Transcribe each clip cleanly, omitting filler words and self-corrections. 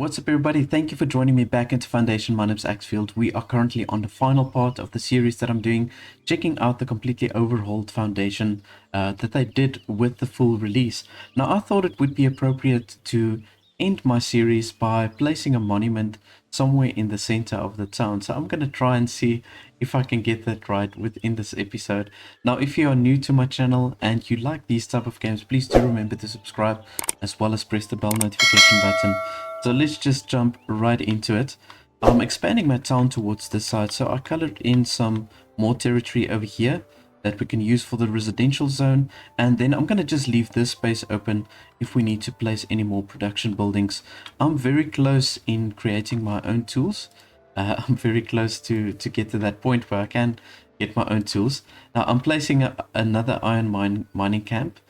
What's up everybody, thank you for joining me back into Foundation. My name's Axfield. We are currently on the final part of the series that I'm doing, checking out the completely overhauled Foundation that they did with the full release. Now I thought it would be appropriate to end my series by placing a monument somewhere in the center of the town. So I'm going to try and see if I can get that right within this episode. Now if you are new to my channel and you like these type of games, please do remember to subscribe as well as press the bell notification button. So let's just jump right into it. I'm expanding my town towards this side, so I colored in some more territory over here that we can use for the residential zone, and then I'm going to just leave this space open if we need to place any more production buildings. I'm very close in creating my own tools. I'm very close to get to that point where I can get my own tools. Now I'm placing another iron mining camp.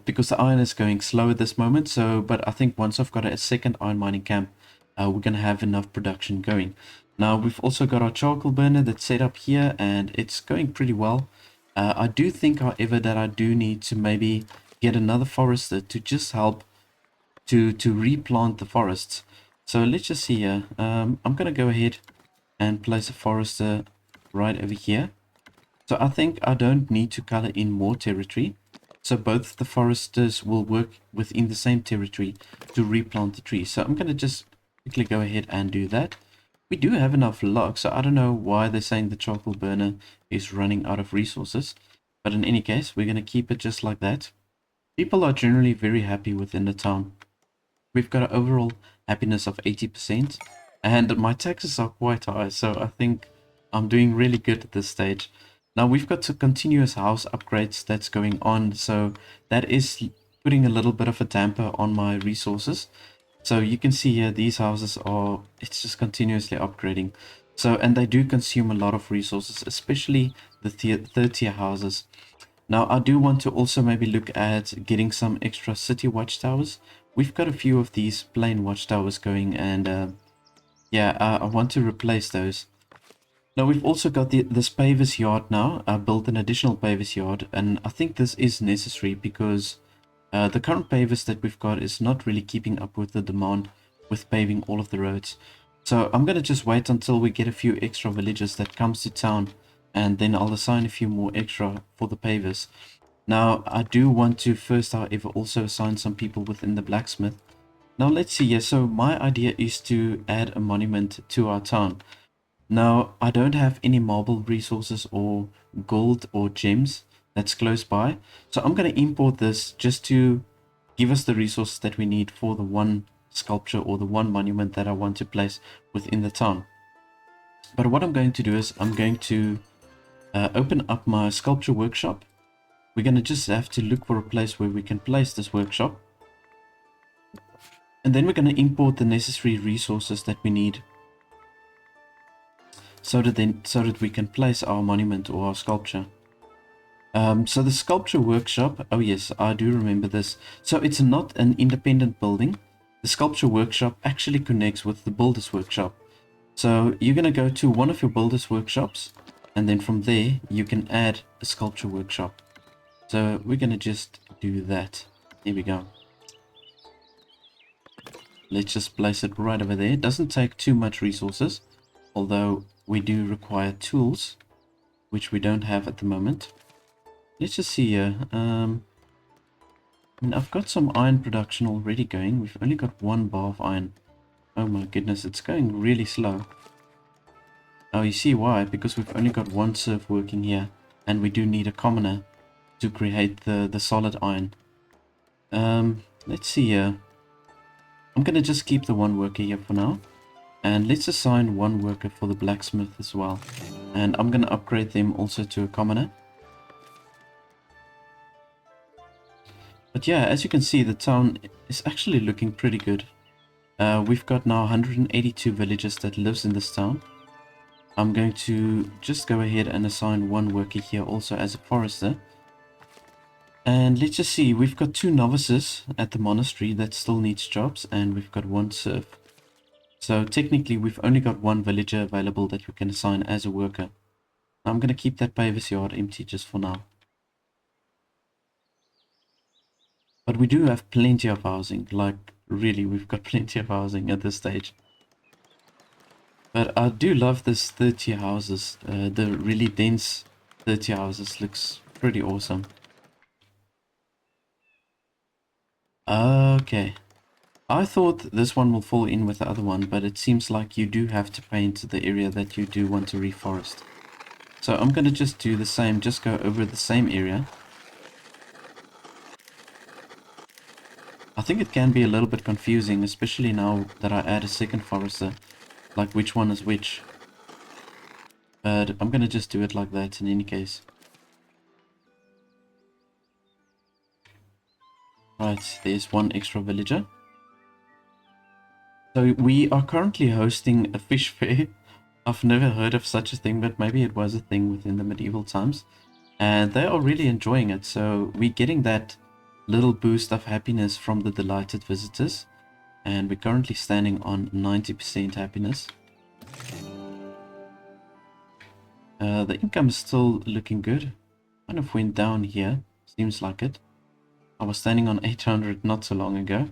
Because the iron is going slow at this moment, but I think once I've got a second iron mining camp, we're going to have enough production going. Now we've also got our charcoal burner that's set up here and it's going pretty well. I do think, however, that I do need to maybe get another forester to just help to replant the forests. So let's just see here. I'm going to go ahead and place a forester right over here. So I think I don't need to color in more territory. So both the foresters will work within the same territory to replant the trees. So I'm going to just quickly go ahead and do that. We do have enough logs, so I don't know why they're saying the charcoal burner is running out of resources. But in any case, we're going to keep it just like that. People are generally very happy within the town. We've got an overall happiness of 80%. And my taxes are quite high, so I think I'm doing really good at this stage. Now we've got some continuous house upgrades that's going on, so that is putting a little bit of a damper on my resources. So you can see here, these houses are, it's just continuously upgrading. So, and they do consume a lot of resources, especially the third tier houses. Now I do want to also maybe look at getting some extra city watchtowers. We've got a few of these plain watchtowers going, and yeah, I want to replace those. Now we've also got this pavers yard now. I built an additional pavers yard, and I think this is necessary because the current pavers that we've got is not really keeping up with the demand with paving all of the roads. So I'm going to just wait until we get a few extra villagers that comes to town, and then I'll assign a few more extra for the pavers. Now I do want to first, however, also assign some people within the blacksmith. Now let's see here. So my idea is to add a monument to our town. Now, I don't have any marble resources or gold or gems that's close by. So I'm going to import this just to give us the resources that we need for the one sculpture or the one monument that I want to place within the town. But what I'm going to do is I'm going to open up my sculpture workshop. We're going to just have to look for a place where we can place this workshop. And then we're going to import the necessary resources that we need so that we can place our monument or our sculpture. So the sculpture workshop, oh yes, I do remember this. So it's not an independent building. The sculpture workshop actually connects with the builder's workshop. So you're going to go to one of your builder's workshops, and then from there you can add a sculpture workshop. So we're going to just do that. Here we go. Let's just place it right over there. It doesn't take too much resources, although we do require tools, which we don't have at the moment. Let's just see here. I mean, I've got some iron production already going. We've only got 1 bar of iron. Oh my goodness, it's going really slow. Oh, you see why? Because we've only got 1 serf working here, and we do need a commoner to create the solid iron. Let's see here. I'm gonna just keep the 1 worker here for now. And let's assign 1 worker for the blacksmith as well. And I'm going to upgrade them also to a commoner. But yeah, as you can see, the town is actually looking pretty good. We've got now 182 villagers that lives in this town. I'm going to just go ahead and assign 1 worker here also as a forester. And let's just see, we've got 2 novices at the monastery that still needs jobs, and we've got 1 serf. So technically we've only got 1 villager available that we can assign as a worker. I'm going to keep that pavers yard empty just for now. But we do have plenty of housing, like really, we've got plenty of housing at this stage. But I do love this third tier houses. The really dense third tier houses looks pretty awesome. Okay. I thought this one will fall in with the other one, but it seems like you do have to paint the area that you do want to reforest. So I'm going to just do the same, just go over the same area. I think it can be a little bit confusing, especially now that I add a second forester, like which one is which. But I'm going to just do it like that in any case. Right, there's one extra villager. So we are currently hosting a fish fair. I've never heard of such a thing, but maybe it was a thing within the medieval times. And they are really enjoying it. So we're getting that little boost of happiness from the delighted visitors. And we're currently standing on 90% happiness. The income is still looking good. Kind of went down here. Seems like it. I was standing on 800 not so long ago.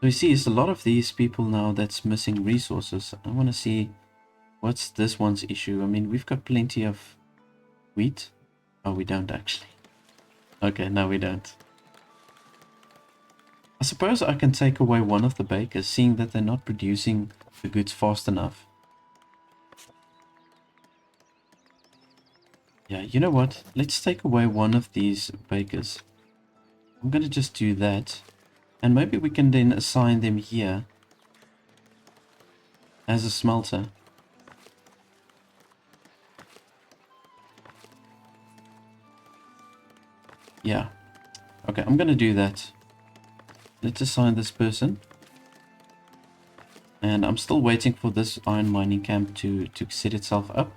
So you see, it's a lot of these people now that's missing resources. I want to see what's this one's issue. I mean, we've got plenty of wheat. Oh, we don't actually. Okay, no, we don't. I suppose I can take away one of the bakers, seeing that they're not producing the goods fast enough. Yeah, you know what? Let's take away one of these bakers. I'm going to just do that. And maybe we can then assign them here as a smelter. Yeah. Okay, I'm going to do that. Let's assign this person. And I'm still waiting for this iron mining camp to set itself up.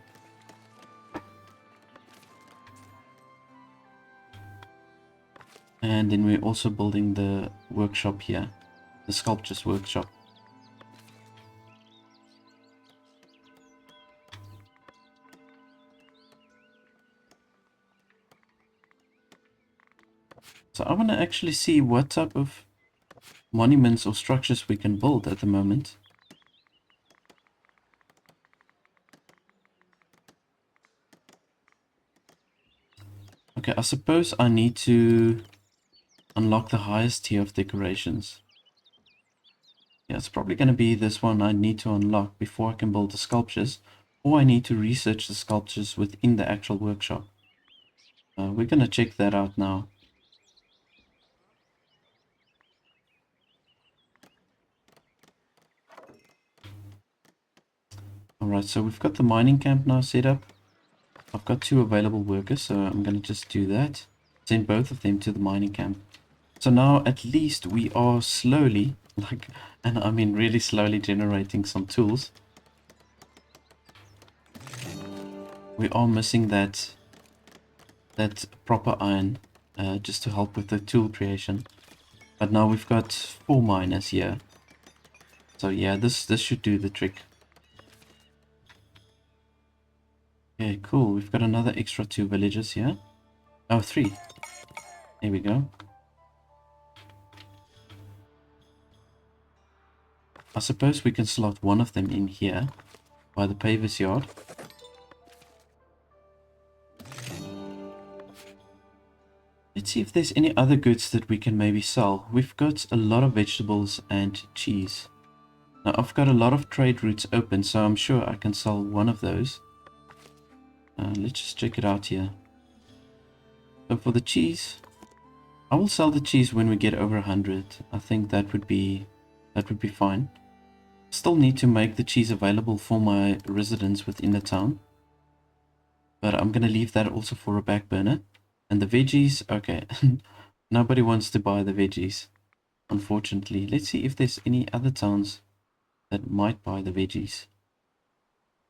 And then we're also building the workshop here. The sculptures workshop. So I want to actually see what type of monuments or structures we can build at the moment. Okay, I suppose I need to unlock the highest tier of decorations. Yeah, it's probably going to be this one I need to unlock before I can build the sculptures, or I need to research the sculptures within the actual workshop. We're going to check that out now. Alright, so we've got the mining camp now set up. I've got 2 available workers, so I'm going to just do that. Send both of them to the mining camp. So now at least we are slowly, and I mean really slowly, generating some tools. We are missing that proper iron just to help with the tool creation. But now we've got 4 miners here. So yeah, this should do the trick. Okay, cool. We've got another extra 2 villagers here. Oh, 3. There we go. I suppose we can slot one of them in here by the paver's yard. Let's see if there's any other goods that we can maybe sell. We've got a lot of vegetables and cheese. Now I've got a lot of trade routes open, so I'm sure I can sell one of those. Let's just check it out here. So for the cheese, I will sell the cheese when we get over 100. I think that would be fine. Still need to make the cheese available for my residents within the town. But I'm going to leave that also for a back burner. And the veggies, okay. Nobody wants to buy the veggies, unfortunately. Let's see if there's any other towns that might buy the veggies.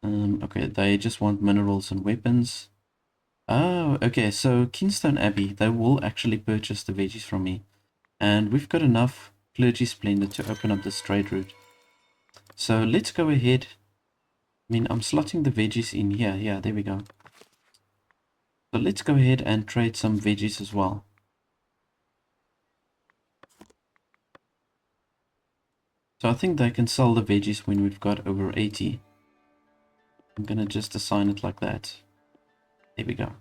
Okay, they just want minerals and weapons. Oh, okay, so Kingstone Abbey, they will actually purchase the veggies from me. And we've got enough clergy splendor to open up this trade route. So let's go ahead. I mean, I'm slotting the veggies in here. Yeah, there we go. So let's go ahead and trade some veggies as well. So I think they can sell the veggies when we've got over 80. I'm gonna just assign it like that. There we go.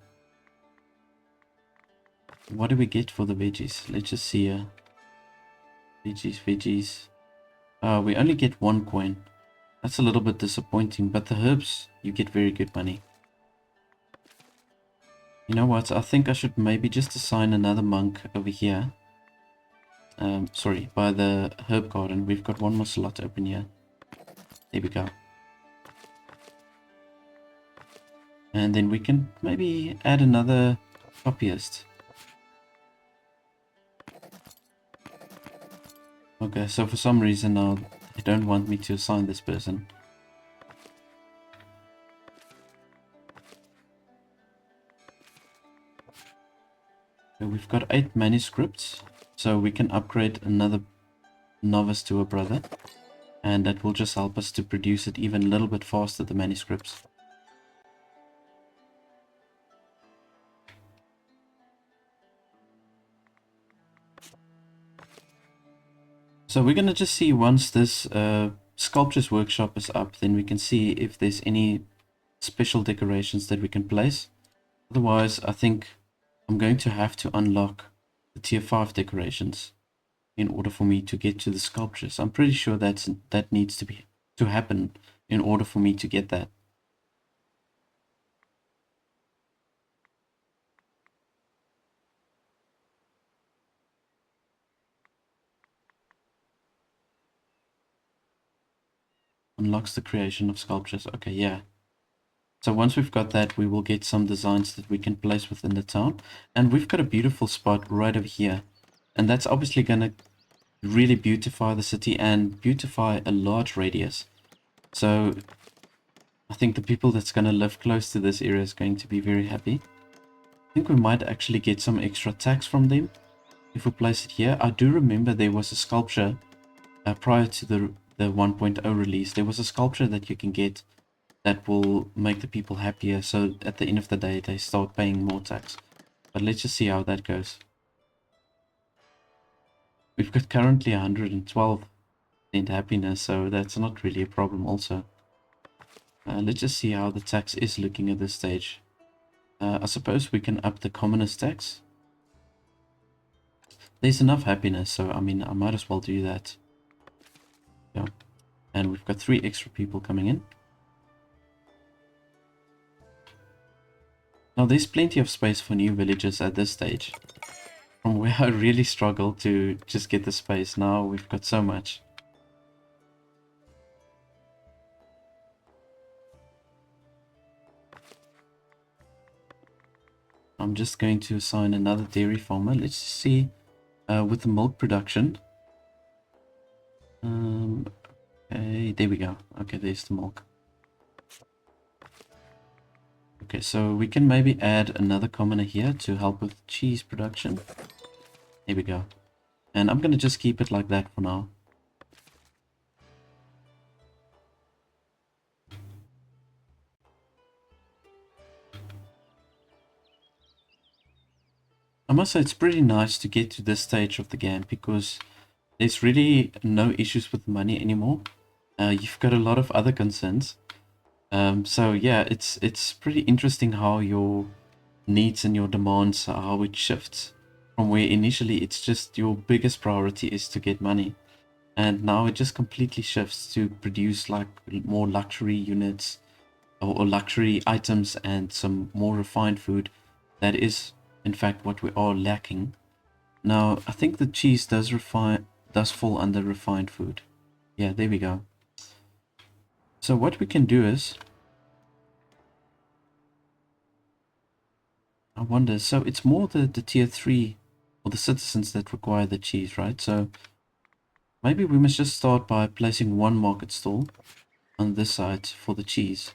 What do we get for the veggies? Let's just see here. Veggies. We only get 1 coin. That's a little bit disappointing, but the herbs, you get very good money. You know what? I think I should maybe just assign another monk over here. Sorry, by the herb garden. We've got one more slot open here. There we go. And then we can maybe add another copyist. Okay, so for some reason now they don't want me to assign this person. So we've got 8 manuscripts, so we can upgrade another novice to a brother, and that will just help us to produce it even a little bit faster, the manuscripts. So we're going to just see once this sculptures workshop is up, then we can see if there's any special decorations that we can place. Otherwise, I think I'm going to have to unlock the tier 5 decorations in order for me to get to the sculptures. I'm pretty sure that needs to happen in order for me to get that. Unlocks the creation of sculptures. Okay, yeah. So once we've got that, we will get some designs that we can place within the town. And we've got a beautiful spot right over here. And that's obviously going to really beautify the city and beautify a large radius. So I think the people that's going to live close to this area is going to be very happy. I think we might actually get some extra tax from them if we place it here. I do remember there was a sculpture prior to the 1.0 release. There was a sculpture that you can get that will make the people happier, so at the end of the day they start paying more tax. But let's just see how that goes. We've got currently 112% happiness, so that's not really a problem also. Let's just see how the tax is looking at this stage. I suppose we can up the commoners tax. There's enough happiness, so I mean I might as well do that. Yeah. And we've got 3 extra people coming in. Now there's plenty of space for new villages at this stage. From where I really struggled to just get the space, now we've got so much. I'm just going to assign another dairy farmer. Let's see with the milk production. Okay, there we go. Okay, there's the milk. Okay, so we can maybe add another commoner here to help with cheese production. There we go. And I'm going to just keep it like that for now. I must say it's pretty nice to get to this stage of the game because there's really no issues with money anymore. You've got a lot of other concerns. So yeah, it's pretty interesting how your needs and your demands, how it shifts from where initially it's just your biggest priority is to get money, and now it just completely shifts to produce like more luxury units or luxury items and some more refined food. That is in fact what we are lacking. Now I think the cheese does fall under refined food. Yeah, there we go. So what we can do is, I wonder, so it's more the tier 3 or the citizens that require the cheese, right? So maybe we must just start by placing 1 market stall on this side for the cheese.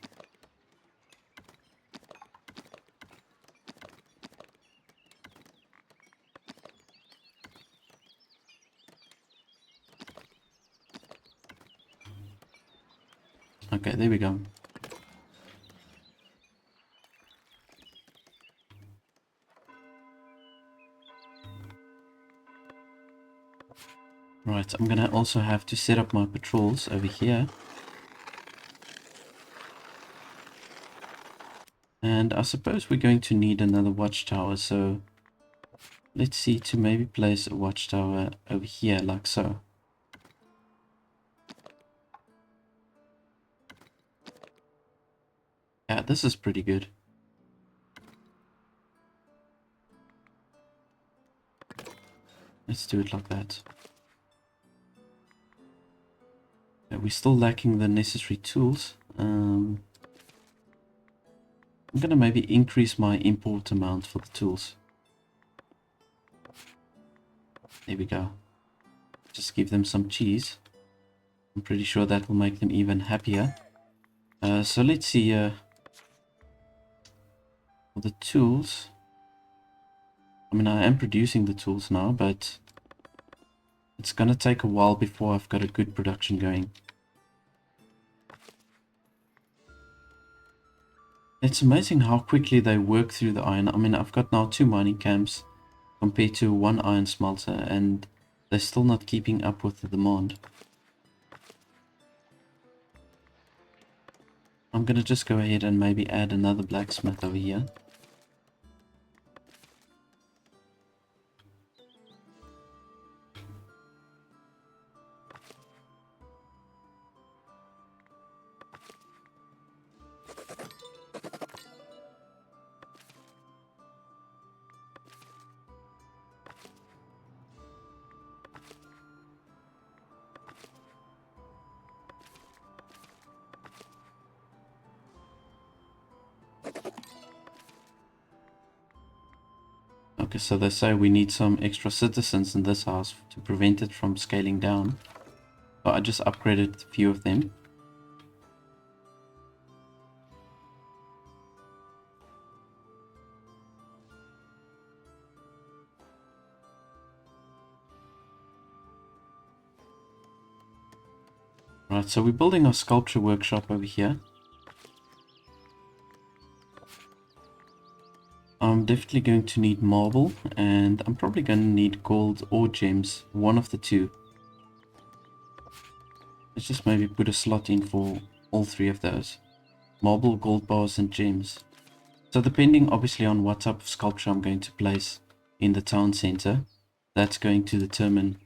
Okay, there we go. Right, I'm gonna also have to set up my patrols over here. And I suppose we're going to need another watchtower, so let's see to maybe place a watchtower over here, like so. Yeah, this is pretty good. Let's do it like that. Yeah, we're still lacking the necessary tools. I'm gonna maybe increase my import amount for the tools. There we go. Just give them some cheese. I'm pretty sure that will make them even happier. So let's see, for the tools. I mean, I am producing the tools now, but it's gonna take a while before I've got a good production going. It's amazing how quickly they work through the iron. I mean, I've got now 2 mining camps compared to 1 iron smelter, and they're still not keeping up with the demand. I'm gonna just go ahead and maybe add another blacksmith over here. Okay, so they say we need some extra citizens in this house to prevent it from scaling down. So I just upgraded a few of them. Right, so we're building our sculpture workshop over here. I'm definitely going to need marble, and I'm probably going to need gold or gems, one of the two. Let's just maybe put a slot in for all 3 of those. Marble, gold bars, and gems. So depending obviously on what type of sculpture I'm going to place in the town center, that's going to determine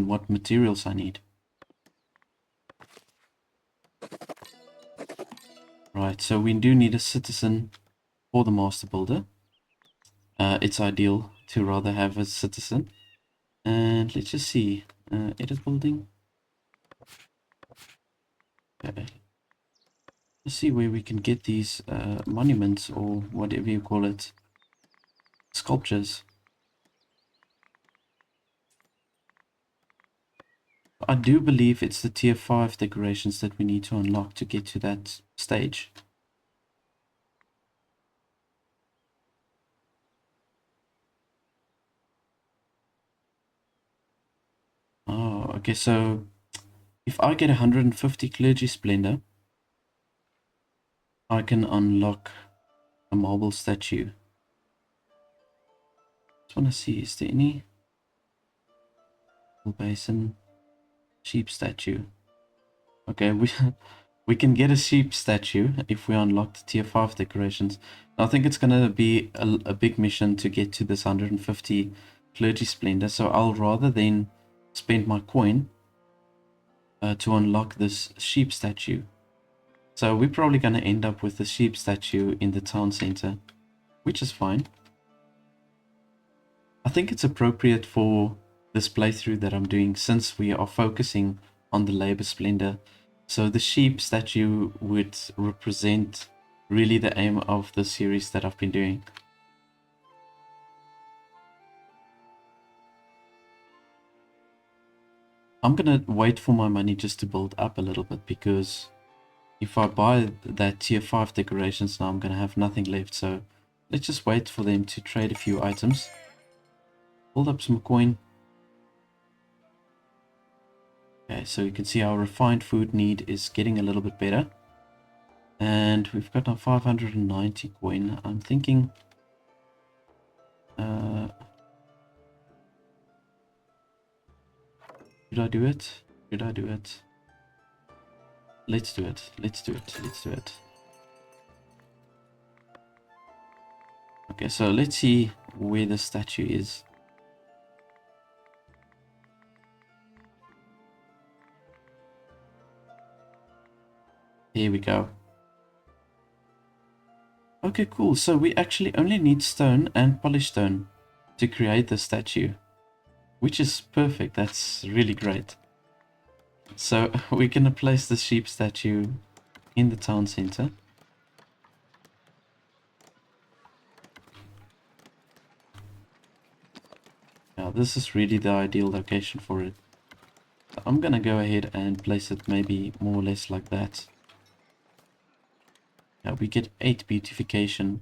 what materials I need. Right, so we do need a citizen for the master builder. It's ideal to rather have a citizen. And let's just see, edit building. Okay. Let's see where we can get these monuments, or whatever you call it, sculptures. I do believe it's the tier 5 decorations that we need to unlock to get to that stage. Oh, okay, so if I get 150 clergy splendor, I can unlock a marble statue. Just want to see, is there any basin sheep statue? Okay, we can get a sheep statue if we unlock the tier 5 decorations. I think it's gonna be a big mission to get to this 150 clergy splendor, so I'll rather then spend my coin to unlock this sheep statue. So we're probably gonna end up with the sheep statue in the town center, which is fine. I think it's appropriate for this playthrough that I'm doing, since we are focusing on the labor splendor. So the sheep statue would represent really the aim of the series that I've been doing. I'm gonna wait for my money just to build up a little bit, because if I buy that tier 5 decorations now, I'm gonna have nothing left. So let's just wait for them to trade a few items. Build up some coin. Okay, so you can see our refined food need is getting a little bit better. And we've got now 590 coin. I'm thinking Should I do it? Should I do it? Let's do it. Let's do it. Let's do it. Okay, so let's see where the statue is. Here we go. Okay, cool. So we actually only need stone and polished stone to create the statue, which is perfect. That's really great. So we're gonna place the sheep statue in the town center. Now this is really the ideal location for it. So I'm gonna go ahead and place it maybe more or less like that. Now we get 8 beautification.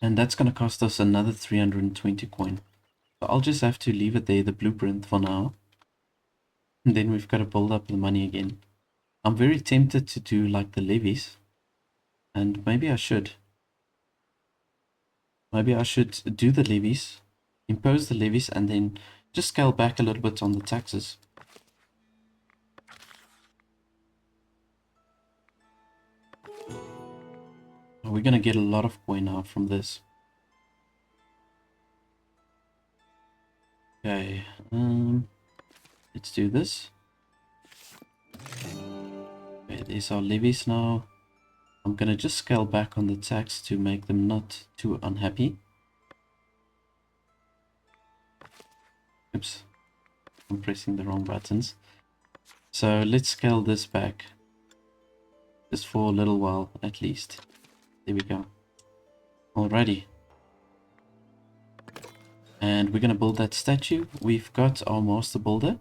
And that's gonna cost us another 320 coin. So I'll just have to leave it there, the blueprint, for now. And then we've got to build up the money again. I'm very tempted to do like the levies. And maybe I should. Maybe I should do the levies, impose the levies, and then just scale back a little bit on the taxes. We're gonna get a lot of coin now from this. Okay, let's do this. Okay, these are levies now. I'm gonna just scale back on the tax to make them not too unhappy. Oops, I'm pressing the wrong buttons. So let's scale this back. Just for a little while at least. There we go. Alrighty. And we're gonna build that statue. We've got our master builder.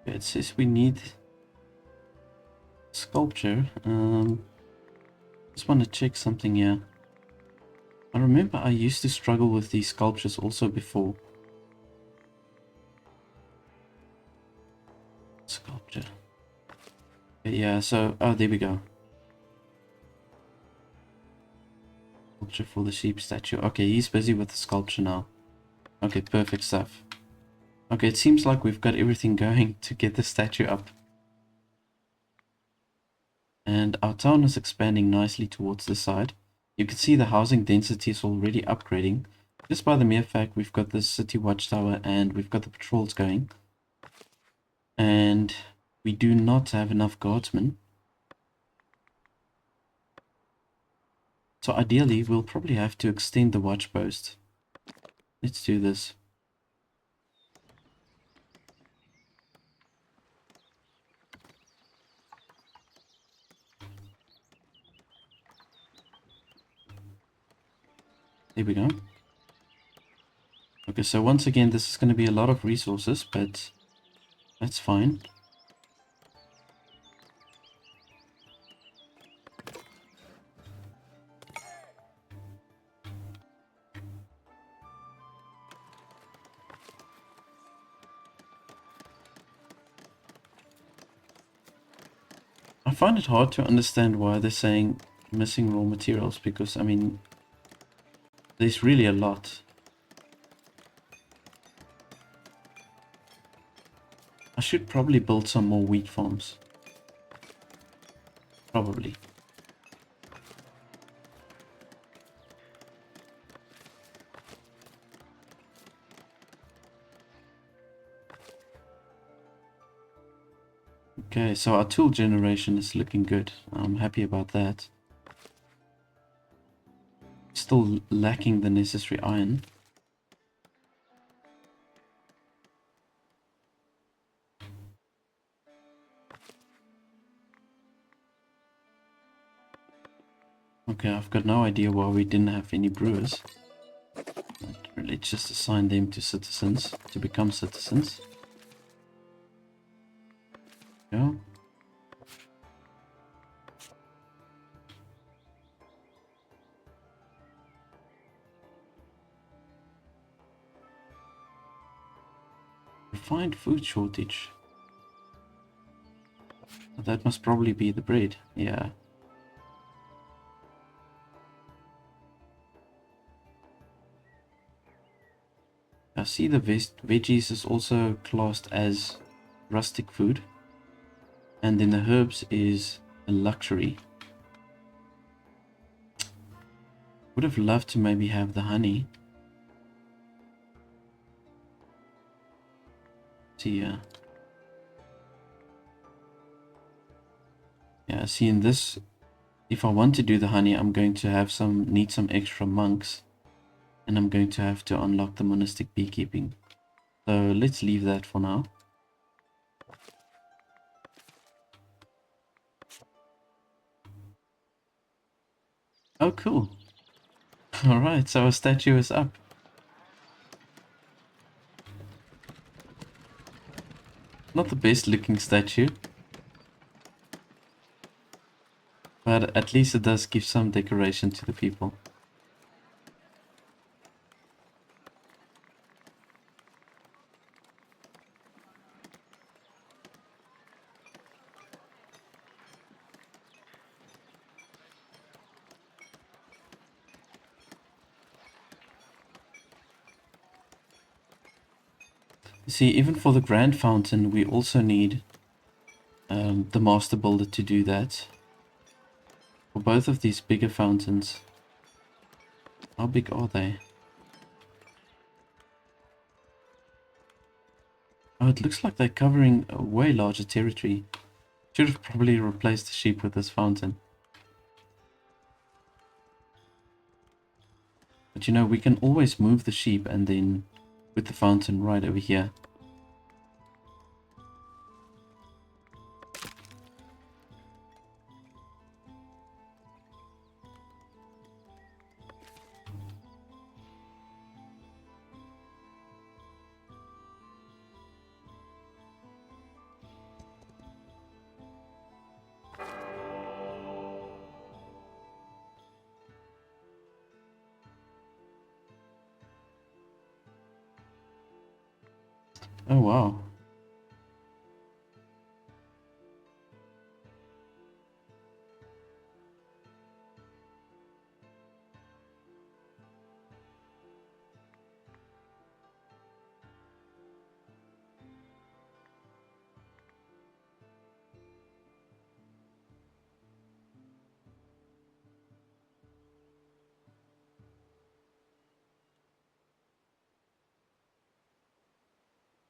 It says we need sculpture. Just want to check something here. I remember I used to struggle with these sculptures also before. Sculpture. Yeah, so, oh, there we go. Sculpture for the sheep statue. Okay, he's busy with the sculpture now. Okay, perfect stuff. Okay, it seems like we've got everything going to get the statue up. And our town is expanding nicely towards the side. You can see the housing density is already upgrading. Just by the mere fact we've got the city watchtower and we've got the patrols going. And we do not have enough guardsmen. So ideally we'll probably have to extend the watch post. Let's do this. There we go. Okay, so once again, this is going to be a lot of resources, but that's fine. I find it hard to understand why they're saying missing raw materials, because, I mean, there's really a lot. I should probably build some more wheat farms. Probably. Okay, so our tool generation is looking good. I'm happy about that. Still lacking the necessary iron. Okay, I've got no idea why we didn't have any brewers. Let's just assign them to citizens, to become citizens. Yeah. Refined food shortage. That must probably be the bread. Yeah. I see the veggies is also classed as rustic food. And then the herbs is a luxury. Would have loved to maybe have the honey. See, yeah, see in this, if I want to do the honey, I'm going to have need some extra monks. And I'm going to have to unlock the monastic beekeeping. So let's leave that for now. Oh, cool. Alright, so our statue is up. Not the best looking statue. But at least it does give some decoration to the people. You see, even for the grand fountain, we also need the master builder to do that. For both of these bigger fountains. How big are they? Oh, it looks like they're covering a way larger territory. Should have probably replaced the sheep with this fountain. But you know, we can always move the sheep and then put the fountain right over here. Oh wow.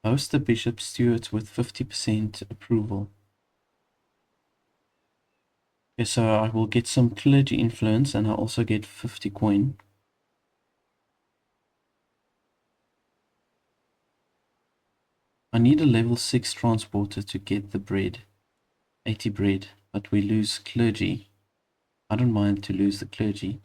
Host the bishop stewards with 50% approval. Okay, so I will get some clergy influence and I'll also get 50 coin. I need a level 6 transporter to get the bread. 80 bread, but we lose clergy. I don't mind to lose the clergy.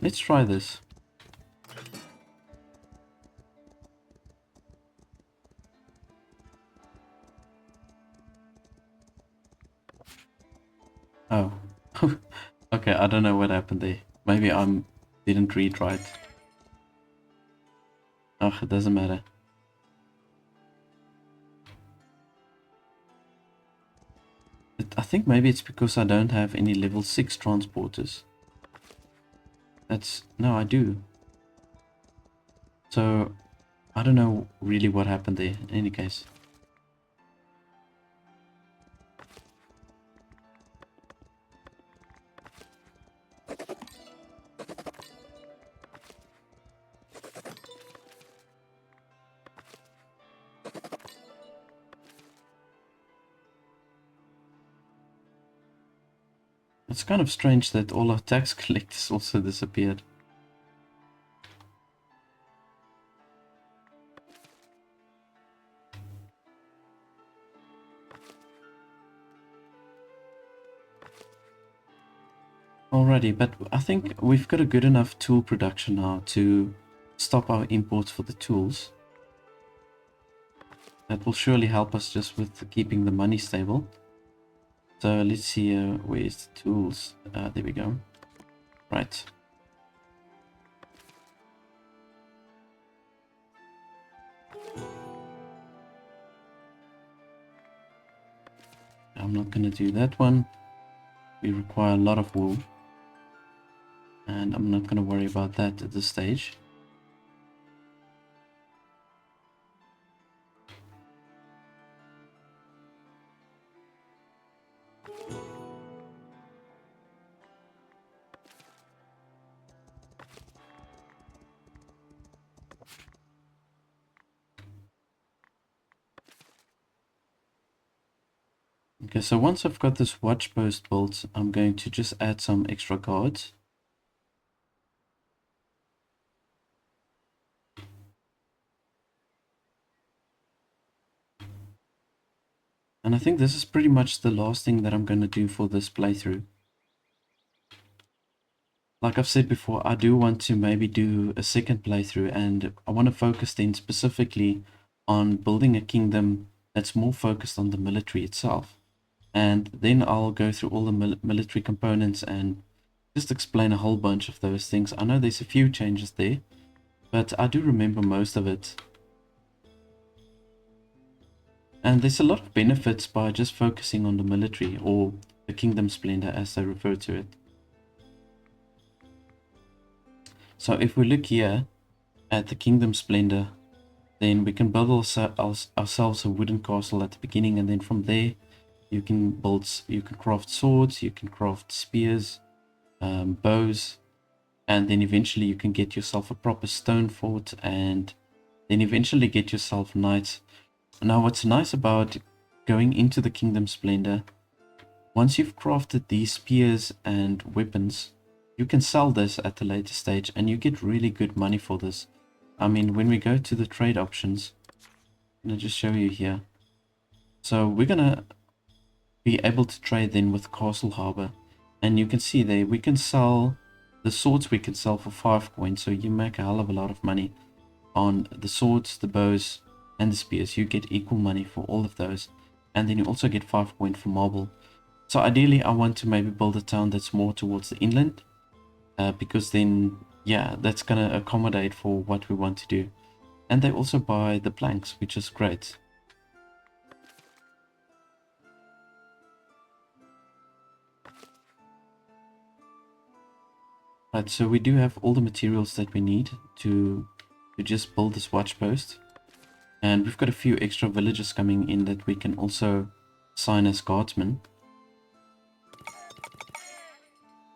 Let's try this. Oh. Okay, I don't know what happened there. Maybe I didn't read right. Ugh, it doesn't matter. I think maybe it's because I don't have any level 6 transporters. No, I do. So, I don't know really what happened there, in any case. It's kind of strange that all our tax collectors also disappeared. Alrighty, but I think we've got a good enough tool production now to stop our imports for the tools. That will surely help us just with keeping the money stable. So let's see, where's the tools? There we go. Right. I'm not going to do that one. We require a lot of wool. And I'm not going to worry about that at this stage. Okay, so once I've got this watch post built, I'm going to just add some extra guards. And I think this is pretty much the last thing that I'm going to do for this playthrough. Like I've said before, I do want to maybe do a second playthrough, and I want to focus then specifically on building a kingdom that's more focused on the military itself. And then I'll go through all the military components and just explain a whole bunch of those things. I know there's a few changes there, but I do remember most of it. And there's a lot of benefits by just focusing on the military, or the kingdom splendor as they refer to it. So if we look here at the kingdom splendor, then we can build ourselves a wooden castle at the beginning, and then from there you can craft swords, you can craft spears, bows, and then eventually you can get yourself a proper stone fort, and then eventually get yourself knights. Now what's nice about going into the kingdom splendor, once you've crafted these spears and weapons, you can sell this at a later stage and you get really good money for this. I mean, when we go to the trade options, I'm going to just show you here. So we're going to be able to trade then with Castle Harbor. And you can see there, we can sell the swords, we can sell for 5 coins. So you make a hell of a lot of money on the swords, the bows, and the spears. You get equal money for all of those. And then you also get 5 coins for marble. So ideally, I want to maybe build a town that's more towards the inland. Because then, yeah, that's going to accommodate for what we want to do. And they also buy the planks, which is great. Right, so we do have all the materials that we need to just build this watch post. And we've got a few extra villagers coming in that we can also assign as guardsmen.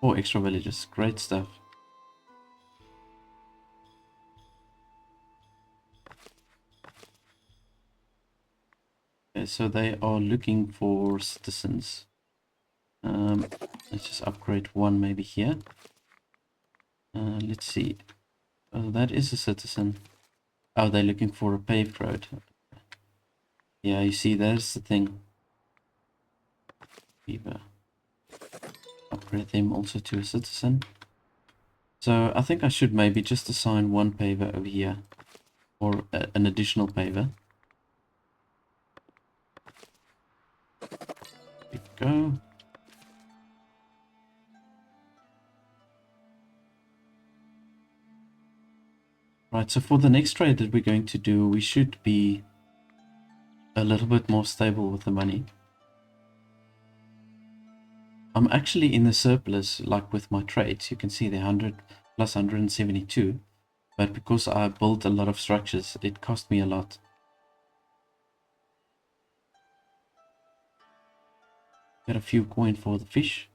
4 extra villagers, great stuff. Okay, so they are looking for citizens. Let's just upgrade one maybe here. Let's see. Oh, that is a citizen. Oh, they're looking for a paved road. Yeah, you see, that's the thing. Beaver. Upgrade them also to a citizen. So I think I should maybe just assign one paver over here. Or an additional paver. There we go. Right, so for the next trade that we're going to do, we should be a little bit more stable with the money. I'm actually in the surplus, like with my trades. You can see the 100 plus 172. But because I built a lot of structures, it cost me a lot. Got a few coin for the fish.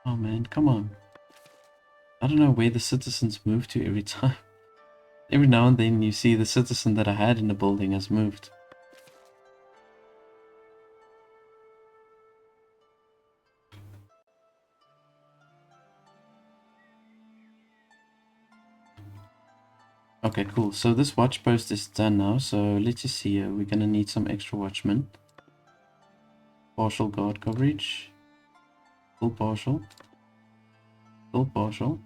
Oh man, come on. I don't know where the citizens move to every time. Every now and then you see the citizen that I had in the building has moved. Okay, cool. So this watch post is done now. So let's just see here. We're going to need some extra watchmen. Partial guard coverage. Full partial. Full partial.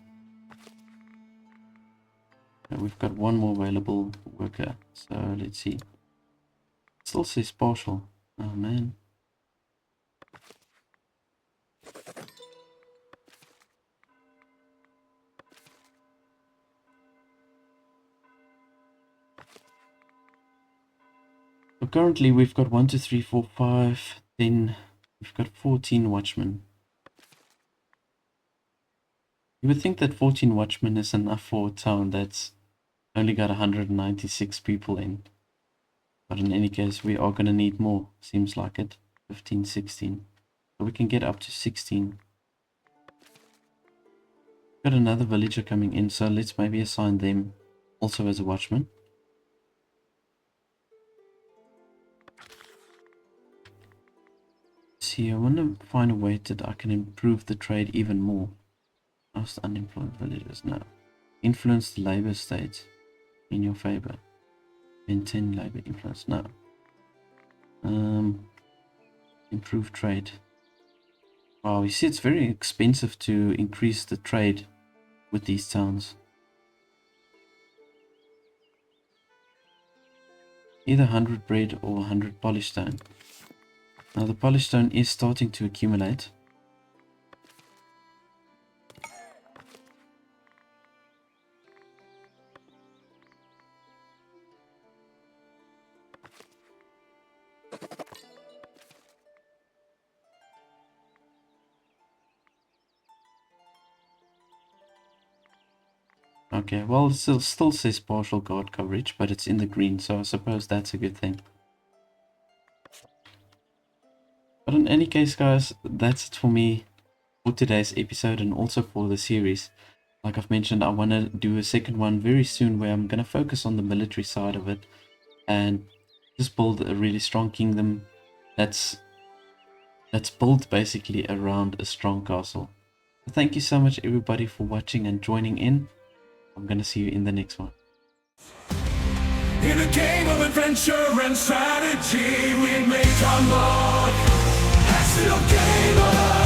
Okay, we've got one more available worker. So let's see. It still says partial. Oh man. So currently we've got 1, 2, 3, 4, 5, 10. We've got 14 watchmen. You would think that 14 watchmen is enough for a town that's only got 196 people in. But in any case, we are going to need more. Seems like it. 15, 16. So we can get up to 16. Got another villager coming in, so let's maybe assign them also as a watchman. See, I want to find a way that I can improve the trade even more. Most unemployed villagers now. Influence the labor state in your favor. Maintain labor influence now. Improve trade. Wow, you see it's very expensive to increase the trade with these towns. Either 100 bread or 100 polished stone. Now the polished stone is starting to accumulate. Okay, well it still says partial guard coverage, but it's in the green, so I suppose that's a good thing. But in any case, guys, that's it for me for today's episode and also for the series. Like I've mentioned, I want to do a second one very soon where I'm going to focus on the military side of it and just build a really strong kingdom that's built basically around a strong castle. Thank you so much everybody for watching and joining in. I'm going to see you in the next one. In a game of adventure and strategy, we make our mark. That's the game of